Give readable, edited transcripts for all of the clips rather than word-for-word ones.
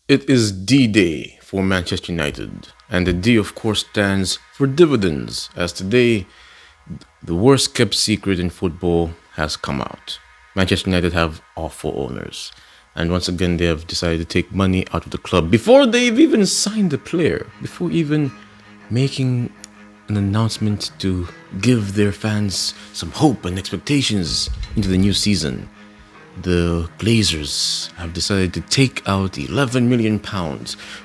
It is D-Day for Manchester United, and the D, of course, stands for dividends, as today, the worst kept secret in football has come out. Manchester United have awful owners, and once again, they have decided to take money out of the club before they've even signed the player, before even making an announcement to give their fans some hope and expectations into the new season. The Glazers have decided to take out £11 million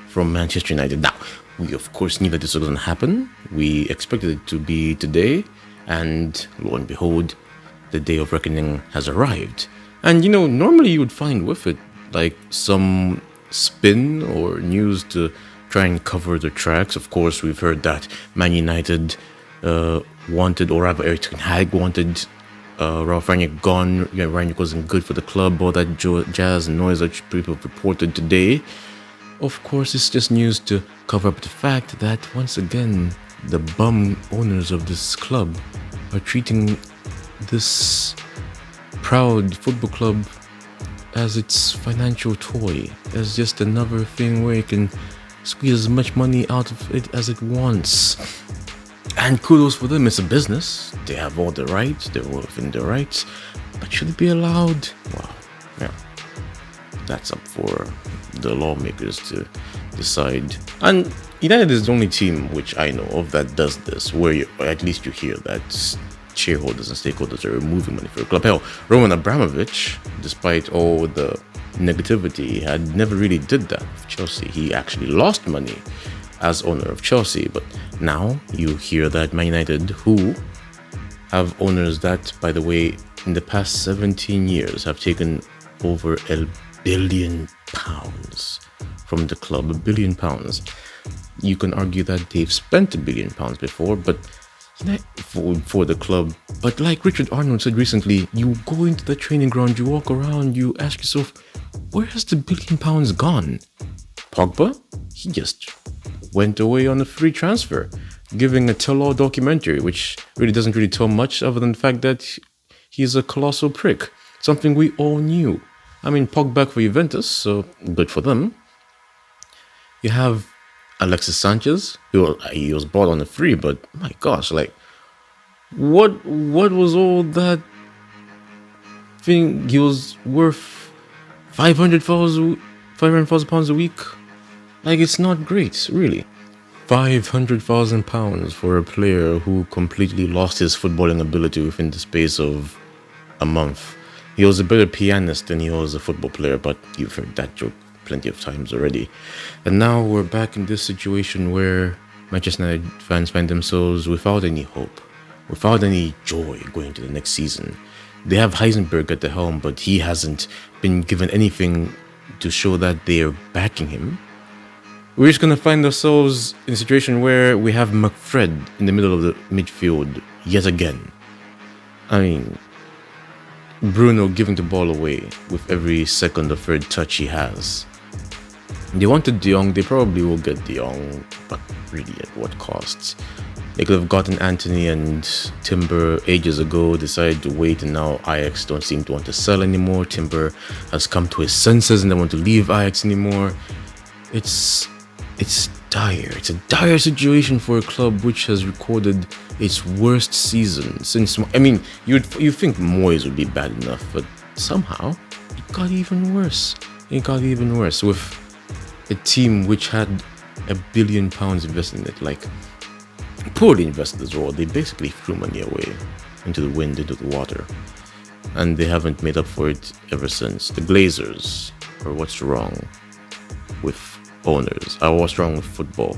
from Manchester United. Now, we of course knew that this was going to happen. We expected it to be today, and lo and behold, the day of reckoning has arrived. And normally you would find with it like some spin or news to try and cover the tracks. Of course, we've heard that Man United wanted, or rather Eric Ten Hag wanted Ralph Rangnick gone. Rangnick wasn't good for the club. All that jazz and noise that people have reported today. Of course, it's just news to cover up the fact that once again, the bum owners of this club are treating this proud football club as its financial toy, as just another thing where it can squeeze as much money out of it as it wants. And kudos for them, it's a business. They have all the rights, they're within their rights. But should it be allowed? Well, yeah, that's up for the lawmakers to decide. And United is the only team which I know of that does this, where at least you hear that shareholders and stakeholders are removing money for a club. Hell, Roman Abramovich, despite all the negativity, had never really did that with Chelsea. He actually lost money as owner of Chelsea, but now you hear that Man United, who have owners that, by the way, in the past 17 years have taken over £1 billion from the club. £1 billion. You can argue that they've spent £1 billion before, but for the club. But like Richard Arnold said recently, you go into the training ground, you walk around, you ask yourself, where has the £1 billion gone? Pogba? He just went away on a free transfer, giving a tell-all documentary, which really doesn't really tell much other than the fact that he's a colossal prick. Something we all knew. I mean, Pogba for Juventus, so good for them. You have Alexis Sanchez, he was bought on a free, but my gosh, like, what was all that thing? He was worth £500,000 a week. Like, it's not great, really. £500,000 for a player who completely lost his footballing ability within the space of a month. He was a better pianist than he was a football player, but you've heard that joke plenty of times already. And now we're back in this situation where Manchester United fans find themselves without any hope, without any joy going into the next season. They have Heisenberg at the helm, but he hasn't been given anything to show that they are backing him. We're just going to find ourselves in a situation where we have McFred in the middle of the midfield yet again. I mean, Bruno giving the ball away with every second or third touch he has. They wanted De Jong, they probably will get De Jong, but really at what costs? They could have gotten Anthony and Timber ages ago, decided to wait, and now Ajax don't seem to want to sell anymore. Timber has come to his senses and they want to leave Ajax anymore. It's dire. It's a dire situation for a club which has recorded its worst season since. I mean, you think Moyes would be bad enough, but somehow it got even worse. It got even worse with a team which had £1 billion invested in it, like poorly invested as well. They basically threw money away into the wind, into the water, and they haven't made up for it ever since. The Glazers, or what's wrong with owners, or what's wrong with football?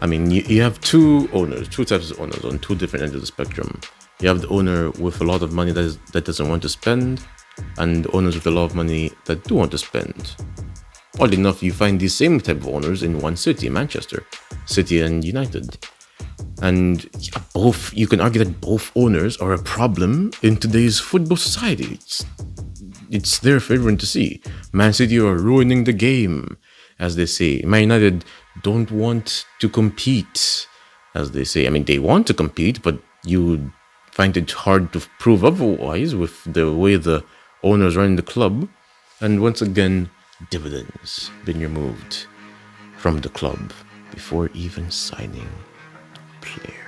I mean, you have two types of owners on two different ends of the spectrum. You have the owner with a lot of money that doesn't want to spend, and owners with a lot of money that do want to spend. Oddly enough, you find these same type of owners in one city, Manchester City and United. And you can argue that both owners are a problem in today's football society. It's there for everyone to see. Man City are ruining the game, as they say. Man United don't want to compete, as they say. I mean, they want to compete, but you find it hard to prove otherwise with the way the owners run the club. And once again, dividends been removed from the club before even signing a player.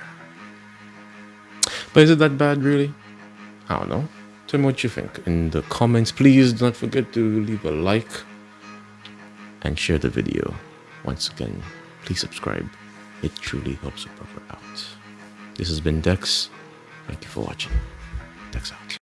But is it that bad, really? I don't know. Tell me what you think in the comments. Please do not forget to leave a like and share the video. Once again, please subscribe. It truly helps the brother out. This has been Dex. Thank you for watching. Dex out.